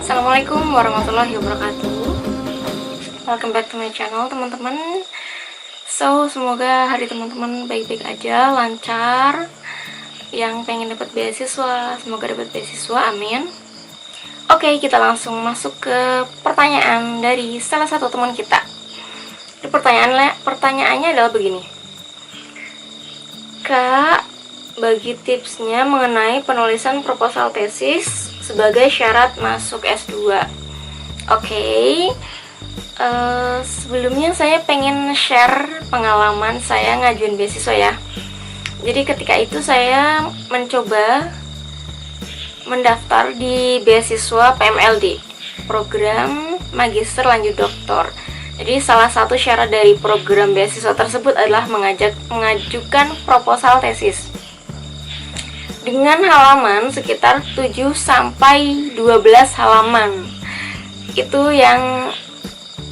Assalamualaikum warahmatullahi wabarakatuh. Welcome back to my channel, teman-teman. Semoga hari teman-teman baik-baik aja, lancar. Yang pengen dapat beasiswa, semoga dapat beasiswa, amin. Oke, kita langsung masuk ke pertanyaan dari salah satu teman kita. Pertanyaannya adalah begini. Kak, bagi tipsnya mengenai penulisan proposal tesis sebagai syarat masuk S2. Oke. Sebelumnya saya pengen share pengalaman saya ngajuin beasiswa ya. Jadi ketika itu saya mencoba mendaftar di beasiswa PMLD, program Magister Lanjut Doktor. Jadi salah satu syarat dari program beasiswa tersebut adalah mengajukan proposal tesis dengan halaman sekitar 7 sampai 12 halaman. Itu yang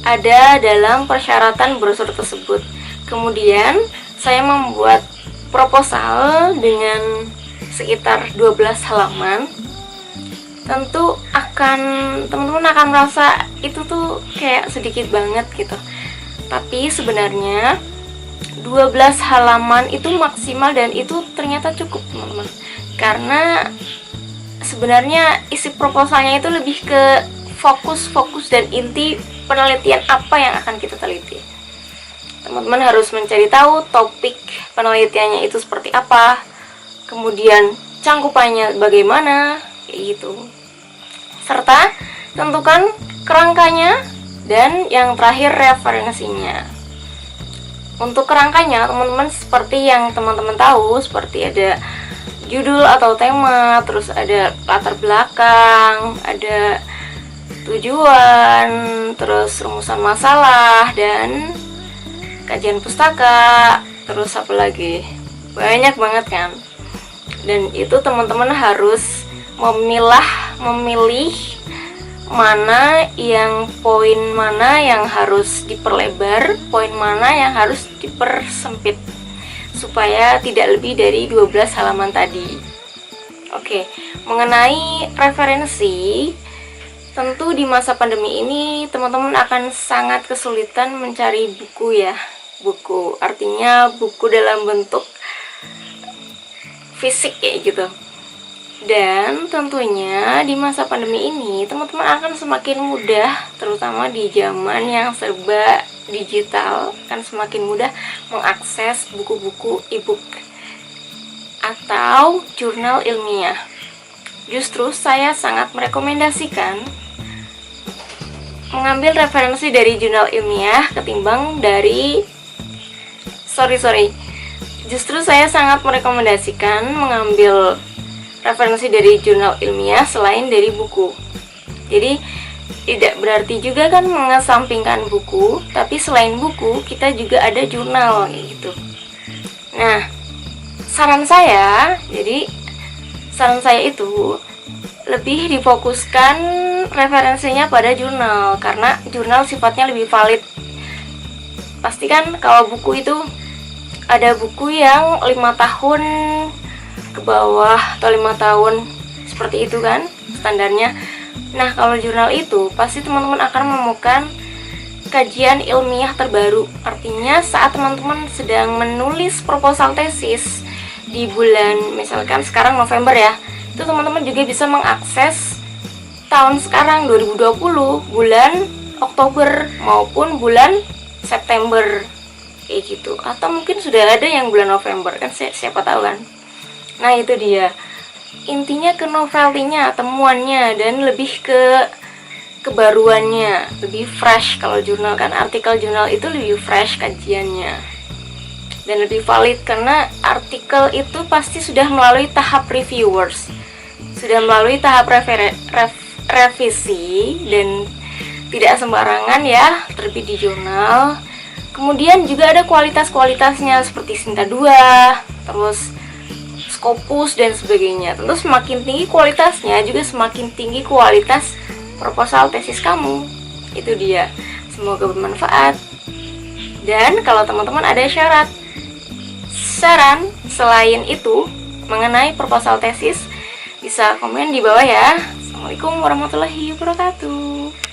ada dalam persyaratan brosur tersebut. Kemudian saya membuat proposal dengan sekitar 12 halaman. Tentu teman-teman akan merasa itu tuh kayak sedikit banget gitu. Tapi sebenarnya 12 halaman itu maksimal dan itu ternyata cukup, teman-teman. Karena sebenarnya isi proposalnya itu lebih ke fokus dan inti penelitian apa yang akan kita teliti. Teman-teman harus mencari tahu topik penelitiannya itu seperti apa, kemudian cangkupannya bagaimana, kayak gitu. Serta tentukan kerangkanya dan yang terakhir referensinya. Untuk kerangkanya, teman-teman seperti yang teman-teman tahu, seperti ada judul atau tema, terus ada latar belakang, ada tujuan, terus rumusan masalah, dan kajian pustaka, terus apa lagi, banyak banget kan. Dan itu teman-teman harus memilih poin mana yang harus diperlebar, poin mana yang harus dipersempit, supaya tidak lebih dari 12 halaman tadi. Oke, mengenai referensi, tentu di masa pandemi ini teman-teman akan sangat kesulitan mencari buku ya. Buku, artinya buku dalam bentuk fisik kayak gitu. Dan tentunya di masa pandemi ini teman-teman akan semakin mudah, terutama di zaman yang serba digital, akan semakin mudah mengakses buku-buku e-book atau jurnal ilmiah. Justru saya sangat merekomendasikan mengambil referensi dari jurnal ilmiah ketimbang dari Justru saya sangat merekomendasikan mengambil referensi dari jurnal ilmiah selain dari buku. Jadi tidak berarti juga kan mengesampingkan buku, tapi selain buku kita juga ada jurnal gitu. Nah, saran saya itu lebih difokuskan referensinya pada jurnal, karena jurnal sifatnya lebih valid. Pasti kan kalau buku itu ada buku yang 5 tahun ke bawah atau 5 tahun seperti itu kan standarnya. Nah, kalau jurnal itu pasti teman-teman akan menemukan kajian ilmiah terbaru. Artinya saat teman-teman sedang menulis proposal tesis di bulan, misalkan sekarang November ya, itu teman-teman juga bisa mengakses tahun sekarang 2020 bulan Oktober maupun bulan September kayak gitu. Atau mungkin sudah ada yang bulan November kan, siapa tahu kan. Nah, itu dia. Intinya ke novelty-nya, temuannya, dan lebih ke kebaruannya, lebih fresh. Kalau jurnal kan, artikel jurnal itu lebih fresh kajiannya dan lebih valid, karena artikel itu pasti sudah melalui tahap reviewers, sudah melalui tahap revisi, dan tidak sembarangan ya terbit di jurnal. Kemudian juga ada kualitas-kualitasnya seperti Sinta 2, terus Scopus dan sebagainya. Tentu semakin tinggi kualitasnya juga semakin tinggi kualitas proposal tesis kamu. Itu dia. Semoga bermanfaat. Dan kalau teman-teman ada saran selain itu mengenai proposal tesis, bisa komen di bawah ya. Assalamualaikum warahmatullahi wabarakatuh.